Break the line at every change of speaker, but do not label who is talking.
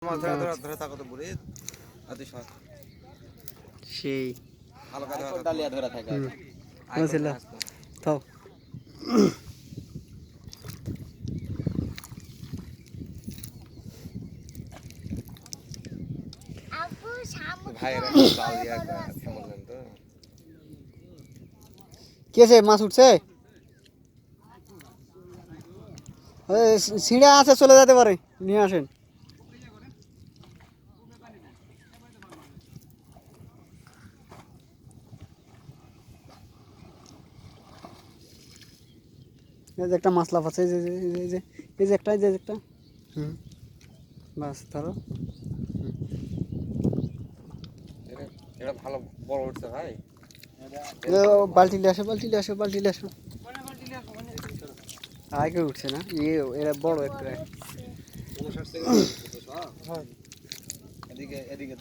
মাছ ধরে ধরে থাকো তো বুড়ি আদি সব
সেই
হালকা ডালিয়া ধরে থাকে
বুঝছিল তো
ভাইরা জাল দিয়া বললেন তো
কেছে মাছ উঠছে ছিঁড়ে আছে চলে যেতে পারে নিয়ে আসেন এই যে একটা মাছলা আছে এই যে একটা বাস ধরো
এটা ভালো বড় উঠছে ভাই
বালতি নিয়ে আসো আগে উঠছে না এরা বড় একটা
এদিকে এদিকে